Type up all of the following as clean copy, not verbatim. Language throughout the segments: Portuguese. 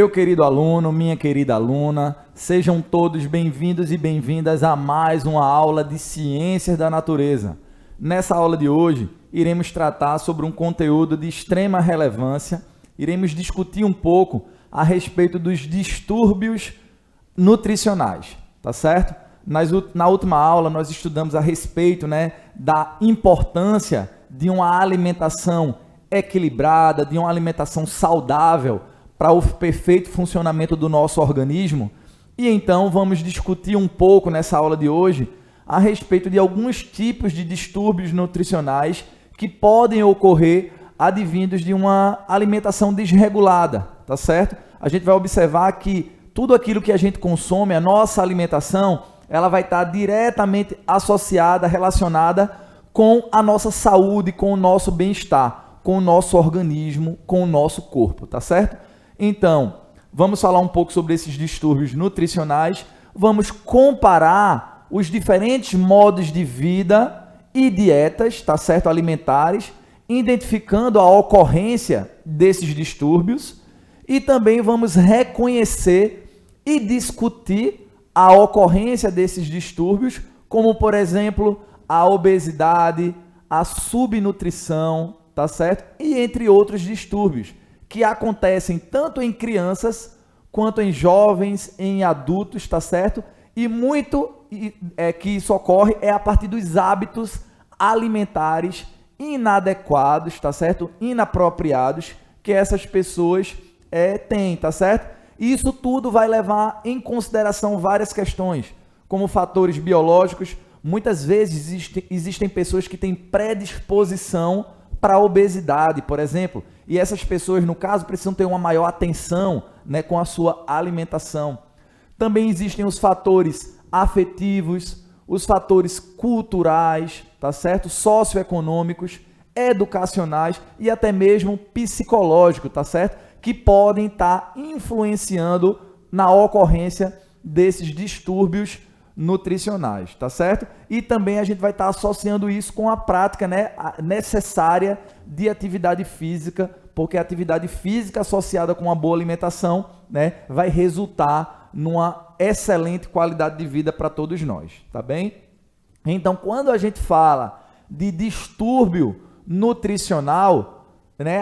Meu querido aluno, minha querida aluna, sejam todos bem-vindos e bem-vindas a mais uma aula de Ciências da Natureza. Nessa aula de hoje, iremos tratar sobre um conteúdo de extrema relevância, iremos discutir um pouco a respeito dos distúrbios nutricionais, tá certo? Na última aula, nós estudamos a respeito, da importância de uma alimentação equilibrada, de uma alimentação saudável para o perfeito funcionamento do nosso organismo. E então vamos discutir um pouco nessa aula de hoje a respeito de alguns tipos de distúrbios nutricionais que podem ocorrer advindos de uma alimentação desregulada, tá certo? A gente vai observar que tudo aquilo que a gente consome, a nossa alimentação, ela vai estar diretamente associada, relacionada com a nossa saúde, com o nosso bem-estar, com o nosso organismo, com o nosso corpo, tá certo? Então, vamos falar um pouco sobre esses distúrbios nutricionais, vamos comparar os diferentes modos de vida e dietas, tá certo? Alimentares, identificando a ocorrência desses distúrbios e também vamos reconhecer e discutir a ocorrência desses distúrbios, como por exemplo, a obesidade, a subnutrição, tá certo? E entre outros distúrbios que acontecem tanto em crianças quanto em jovens, em adultos, tá certo? E muito que isso ocorre é a partir dos hábitos alimentares inadequados, tá certo? Inapropriados que essas pessoas têm, tá certo? E isso tudo vai levar em consideração várias questões, como fatores biológicos. Muitas vezes existem pessoas que têm predisposição para a obesidade, por exemplo, e essas pessoas, no caso, precisam ter uma maior atenção, com a sua alimentação. Também existem os fatores afetivos, os fatores culturais, tá certo? Socioeconômicos, educacionais e até mesmo psicológicos, tá certo? Que podem estar influenciando na ocorrência desses distúrbios nutricionais, tá certo? E também a gente vai estar associando isso com a prática, necessária de atividade física, porque a atividade física associada com uma boa alimentação, vai resultar numa excelente qualidade de vida para todos nós, tá bem? Então, quando a gente fala de distúrbio nutricional,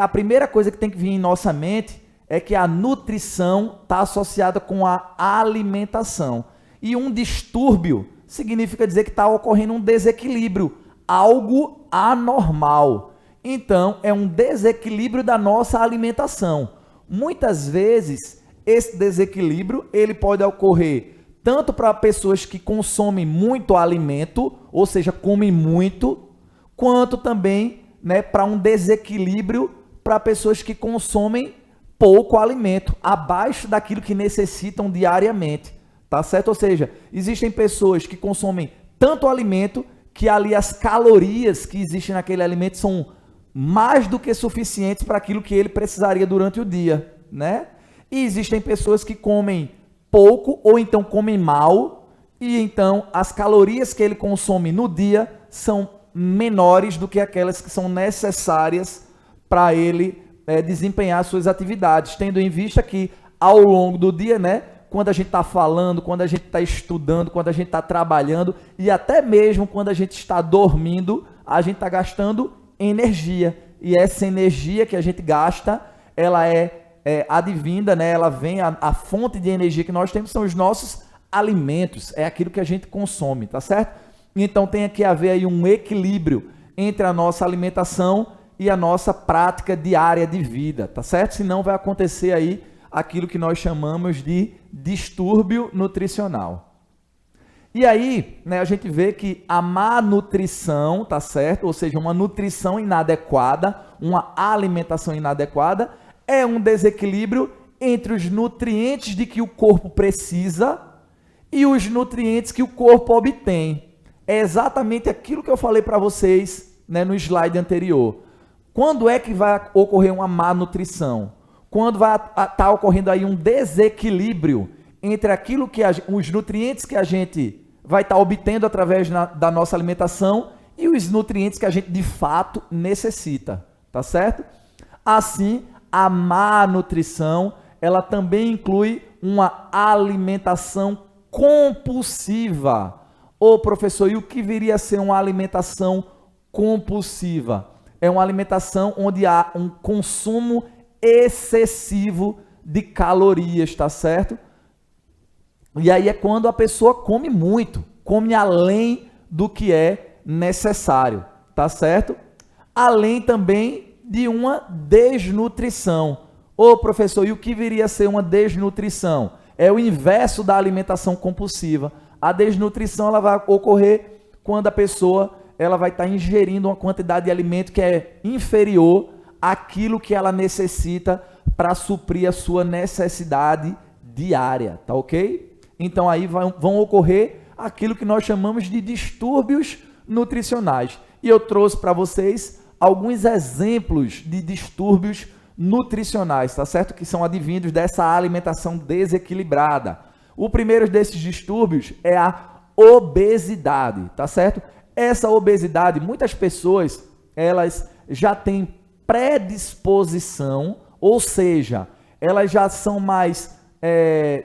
a primeira coisa que tem que vir em nossa mente é que a nutrição está associada com a alimentação. E um distúrbio significa dizer que está ocorrendo um desequilíbrio, algo anormal. Então, é um desequilíbrio da nossa alimentação. Muitas vezes, esse desequilíbrio ele pode ocorrer tanto para pessoas que consomem muito alimento, ou seja, comem muito, quanto também para um desequilíbrio para pessoas que consomem pouco alimento, abaixo daquilo que necessitam diariamente. Tá certo? Ou seja, existem pessoas que consomem tanto alimento que ali as calorias que existem naquele alimento são mais do que suficientes para aquilo que ele precisaria durante o dia, E existem pessoas que comem pouco ou então comem mal e então as calorias que ele consome no dia são menores do que aquelas que são necessárias para ele desempenhar suas atividades, tendo em vista que ao longo do dia, quando a gente está falando, quando a gente está estudando, quando a gente está trabalhando e até mesmo quando a gente está dormindo, a gente está gastando energia. E essa energia que a gente gasta, ela é advinda, ela vem, a fonte de energia que nós temos são os nossos alimentos, é aquilo que a gente consome, tá certo? Então tem que haver aí um equilíbrio entre a nossa alimentação e a nossa prática diária de vida, tá certo? Senão vai acontecer aí aquilo que nós chamamos de distúrbio nutricional. E aí, a gente vê que a má nutrição, tá certo? Ou seja, uma nutrição inadequada, uma alimentação inadequada, é um desequilíbrio entre os nutrientes de que o corpo precisa e os nutrientes que o corpo obtém. É exatamente aquilo que eu falei para vocês, no slide anterior. Quando é que vai ocorrer uma má nutrição? Quando vai estar ocorrendo aí um desequilíbrio entre aquilo que os nutrientes que a gente vai estar obtendo através da nossa alimentação e os nutrientes que a gente de fato necessita, tá certo? Assim, a má nutrição ela também inclui uma alimentação compulsiva. Ô professor, e o que viria a ser uma alimentação compulsiva? É uma alimentação onde há um consumo excessivo de calorias, tá certo? E aí é quando a pessoa come muito, come além do que é necessário, tá certo? Além também de uma desnutrição. Ô professor, e o que viria a ser uma desnutrição? É o inverso da alimentação compulsiva. A desnutrição ela vai ocorrer quando a pessoa ela vai estar ingerindo uma quantidade de alimento que é inferior àquilo que ela necessita para suprir a sua necessidade diária, tá ok? Então aí vão ocorrer aquilo que nós chamamos de distúrbios nutricionais. E eu trouxe para vocês alguns exemplos de distúrbios nutricionais, tá certo? Que são advindos dessa alimentação desequilibrada. O primeiro desses distúrbios é a obesidade, tá certo? Essa obesidade, muitas pessoas, elas já têm predisposição, ou seja, elas já são mais,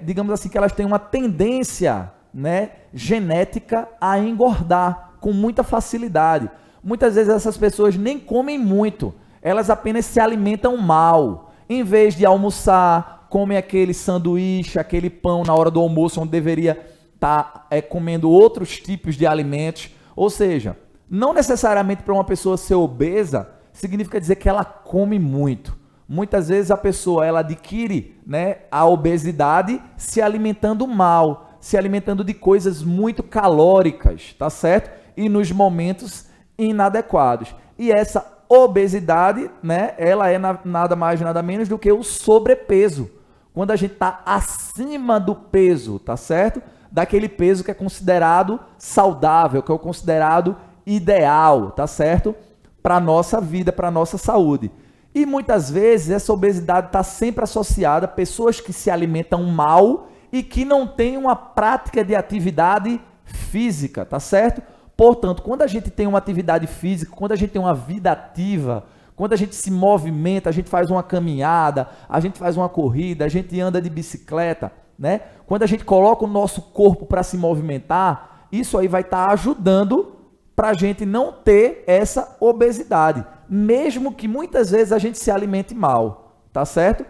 digamos assim, que elas têm uma tendência, né, genética a engordar com muita facilidade. Muitas vezes essas pessoas nem comem muito, elas apenas se alimentam mal. Em vez de almoçar, comem aquele sanduíche, aquele pão na hora do almoço, onde deveria estar comendo outros tipos de alimentos. Ou seja, não necessariamente para uma pessoa ser obesa, significa dizer que ela come muito. Muitas vezes a pessoa ela adquire, né, a obesidade se alimentando mal, se alimentando de coisas muito calóricas, tá certo? E nos momentos inadequados. E essa obesidade, né, ela é nada mais, nada menos do que o sobrepeso. Quando a gente está acima do peso, tá certo? Daquele peso que é considerado saudável, que é o considerado ideal, tá certo? Para a nossa vida, para a nossa saúde. E muitas vezes essa obesidade está sempre associada a pessoas que se alimentam mal e que não têm uma prática de atividade física, tá certo? Portanto, quando a gente tem uma atividade física, quando a gente tem uma vida ativa, quando a gente se movimenta, a gente faz uma caminhada, a gente faz uma corrida, a gente anda de bicicleta, né? Quando a gente coloca o nosso corpo para se movimentar, isso aí vai estar ajudando para a gente não ter essa obesidade, mesmo que muitas vezes a gente se alimente mal, tá certo?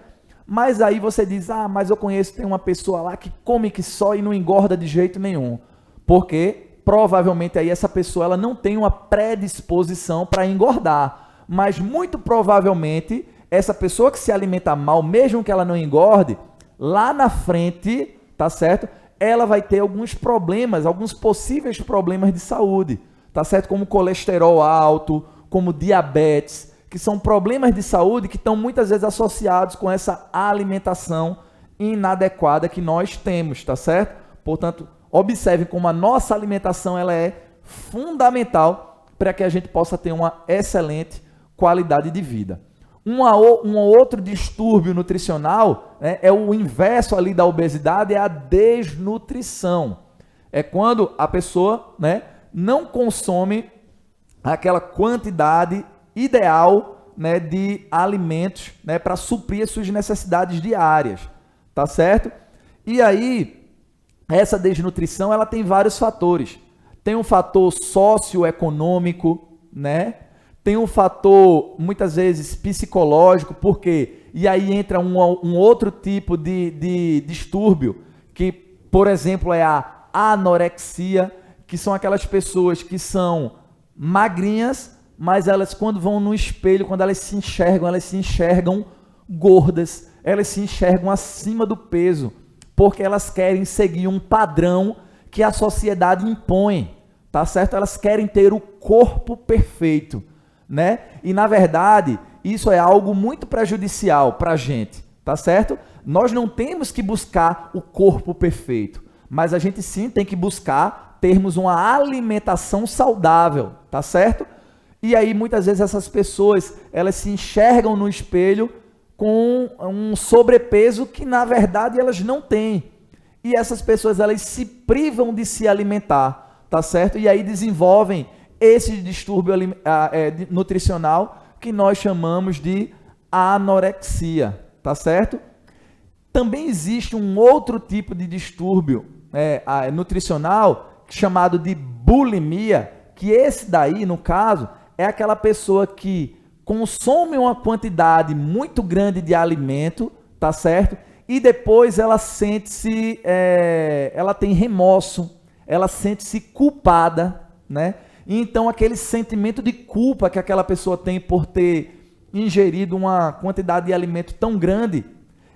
Mas aí você diz, mas eu conheço, tem uma pessoa lá que come que só e não engorda de jeito nenhum, porque provavelmente aí essa pessoa ela não tem uma predisposição para engordar, mas muito provavelmente essa pessoa que se alimenta mal, mesmo que ela não engorde, lá na frente, tá certo? Ela vai ter alguns problemas, alguns possíveis problemas de saúde, tá certo? Como colesterol alto, como diabetes, que são problemas de saúde que estão muitas vezes associados com essa alimentação inadequada que nós temos, tá certo? Portanto, observe como a nossa alimentação ela é fundamental para que a gente possa ter uma excelente qualidade de vida. Um outro distúrbio nutricional, né, é o inverso ali da obesidade, é a desnutrição. É quando a pessoa, né, não consome aquela quantidade ideal, né, de alimentos, né, para suprir as suas necessidades diárias, tá certo? E aí, essa desnutrição ela tem vários fatores. Tem um fator socioeconômico, né? Tem um fator, muitas vezes, psicológico, porque e aí entra um outro tipo de distúrbio, que, por exemplo, é a anorexia, que são aquelas pessoas que são magrinhas, mas elas, quando vão no espelho, quando elas se enxergam gordas, elas se enxergam acima do peso, porque elas querem seguir um padrão que a sociedade impõe, tá certo? Elas querem ter o corpo perfeito, né? E na verdade, isso é algo muito prejudicial para a gente, tá certo? Nós não temos que buscar o corpo perfeito, mas a gente sim tem que buscar termos uma alimentação saudável, tá certo? E aí muitas vezes essas pessoas, elas se enxergam no espelho com um sobrepeso que na verdade elas não têm. E essas pessoas, elas se privam de se alimentar, tá certo? E aí desenvolvem esse distúrbio nutricional que nós chamamos de anorexia, tá certo? Também existe um outro tipo de distúrbio nutricional chamado de bulimia, que esse daí, no caso, é aquela pessoa que consome uma quantidade muito grande de alimento, tá certo? E depois ela sente-se, ela tem remorso, ela sente-se culpada, né? Então aquele sentimento de culpa que aquela pessoa tem por ter ingerido uma quantidade de alimento tão grande,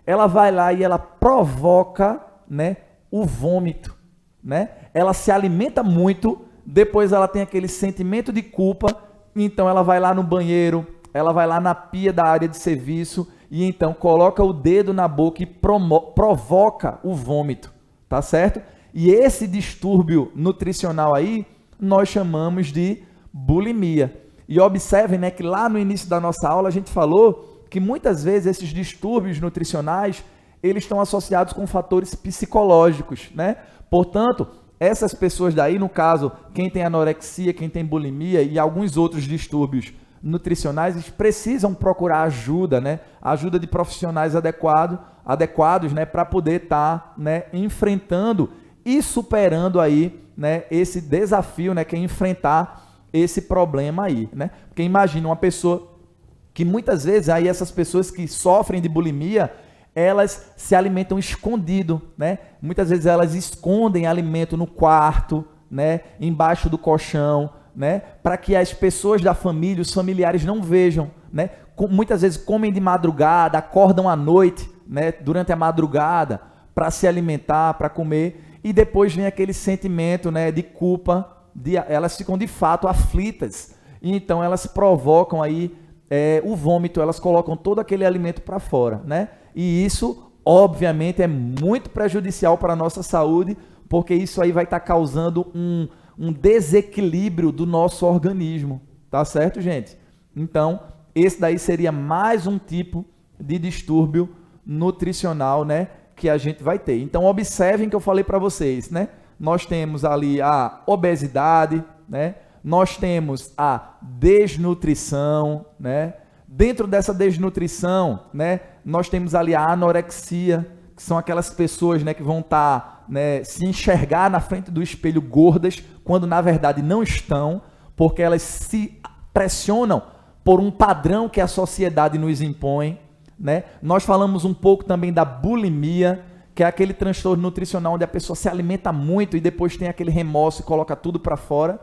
ela vai lá e ela provoca, né, o vômito, né? Ela se alimenta muito, depois ela tem aquele sentimento de culpa, então ela vai lá no banheiro, ela vai lá na pia da área de serviço e então coloca o dedo na boca e provoca o vômito, tá certo? E esse distúrbio nutricional aí, nós chamamos de bulimia. E observem, né, que lá no início da nossa aula a gente falou que muitas vezes esses distúrbios nutricionais, eles estão associados com fatores psicológicos, né? Portanto, essas pessoas daí, no caso, quem tem anorexia, quem tem bulimia e alguns outros distúrbios nutricionais, eles precisam procurar ajuda, né? Ajuda de profissionais adequados, né, para poder estar, né, enfrentando e superando aí, né, esse desafio, né, que é enfrentar esse problema aí, né? Porque imagina uma pessoa que muitas vezes aí essas pessoas que sofrem de bulimia, elas se alimentam escondido, né? Muitas vezes elas escondem alimento no quarto, né, embaixo do colchão, né, para que as pessoas da família, os familiares não vejam, né? Muitas vezes comem de madrugada, acordam à noite, né, durante a madrugada para se alimentar, para comer, e depois vem aquele sentimento, né, de culpa, elas ficam de fato aflitas, e então elas provocam aí o vômito, elas colocam todo aquele alimento para fora, né? E isso, obviamente, é muito prejudicial para a nossa saúde, porque isso aí vai estar causando um desequilíbrio do nosso organismo, tá certo, gente? Então, esse daí seria mais um tipo de distúrbio nutricional, né, que a gente vai ter. Então, observem que eu falei para vocês, né? Nós temos ali a obesidade, né? Nós temos a desnutrição, né? Dentro dessa desnutrição, né, nós temos ali a anorexia, que são aquelas pessoas, né, que vão estar, né, se enxergar na frente do espelho gordas, quando na verdade não estão, porque elas se pressionam por um padrão que a sociedade nos impõe, né? Nós falamos um pouco também da bulimia, que é aquele transtorno nutricional onde a pessoa se alimenta muito e depois tem aquele remorso e coloca tudo para fora.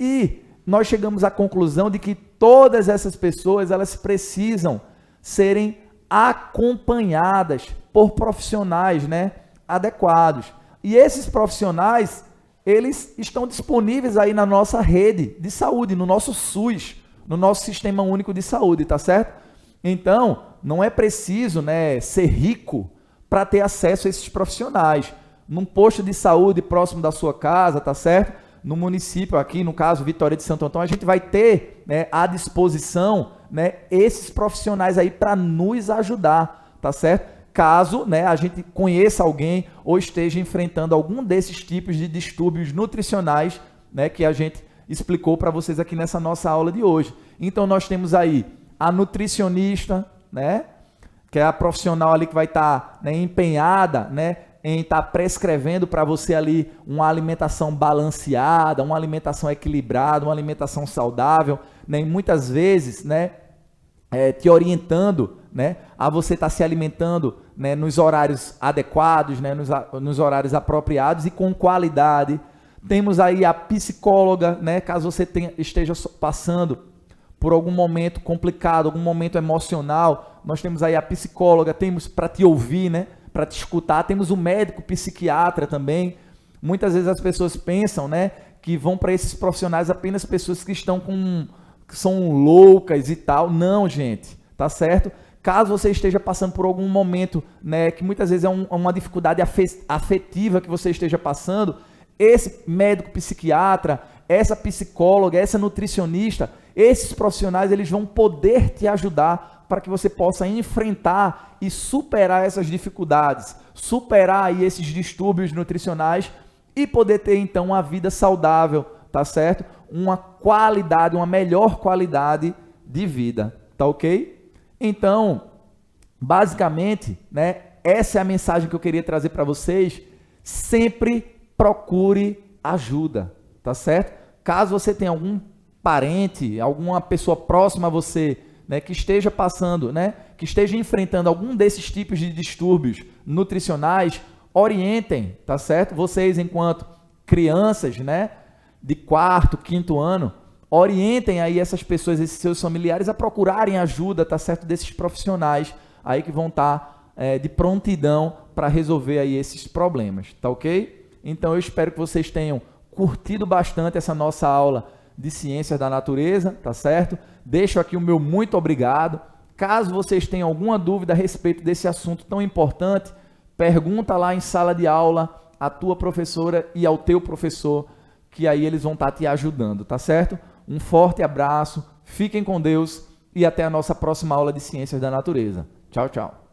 E nós chegamos à conclusão de que todas essas pessoas, elas precisam serem acompanhadas por profissionais, né, adequados. E esses profissionais, eles estão disponíveis aí na nossa rede de saúde, no nosso SUS, no nosso Sistema Único de Saúde, tá certo? Então, não é preciso, né, ser rico para ter acesso a esses profissionais. Num posto de saúde próximo da sua casa, tá certo? No município aqui, no caso Vitória de Santo Antão, a gente vai ter, né, à disposição, né, esses profissionais aí para nos ajudar, tá certo? Caso, né, a gente conheça alguém ou esteja enfrentando algum desses tipos de distúrbios nutricionais, né, que a gente explicou para vocês aqui nessa nossa aula de hoje. Então nós temos aí a nutricionista, né, que é a profissional ali que vai estar, né, empenhada, né, em estar prescrevendo para você ali uma alimentação balanceada, uma alimentação equilibrada, uma alimentação saudável, né? E muitas vezes, né, te orientando, né, a você estar se alimentando, né, nos horários adequados, né, nos horários apropriados e com qualidade. Temos aí a psicóloga, né, caso você esteja passando por algum momento complicado, algum momento emocional, nós temos aí a psicóloga, temos para te ouvir, né, para te escutar, temos o médico psiquiatra também. Muitas vezes as pessoas pensam, né, que vão para esses profissionais apenas pessoas que são loucas e tal. Não, gente, tá certo? Caso você esteja passando por algum momento, né, que muitas vezes é uma dificuldade afetiva que você esteja passando, esse médico psiquiatra, essa psicóloga, essa nutricionista, esses profissionais, eles vão poder te ajudar para que você possa enfrentar e superar essas dificuldades, superar aí esses distúrbios nutricionais e poder ter então uma vida saudável, tá certo? Uma qualidade, uma melhor qualidade de vida, tá ok? Então, basicamente, né, essa é a mensagem que eu queria trazer para vocês. Sempre procure ajuda, tá certo? Caso você tenha algum parente, alguma pessoa próxima a você, né, que esteja passando, né, que esteja enfrentando algum desses tipos de distúrbios nutricionais, orientem, tá certo? Vocês, enquanto crianças, né, de 4º, 5º ano, orientem aí essas pessoas, esses seus familiares, a procurarem ajuda, tá certo? Desses profissionais aí que vão estar de prontidão para resolver aí esses problemas, tá ok? Então eu espero que vocês tenham curtido bastante essa nossa aula de Ciências da Natureza, tá certo? Deixo aqui o meu muito obrigado. Caso vocês tenham alguma dúvida a respeito desse assunto tão importante, pergunta lá em sala de aula à tua professora e ao teu professor, que aí eles vão estar te ajudando, tá certo? Um forte abraço, fiquem com Deus e até a nossa próxima aula de Ciências da Natureza. Tchau, tchau.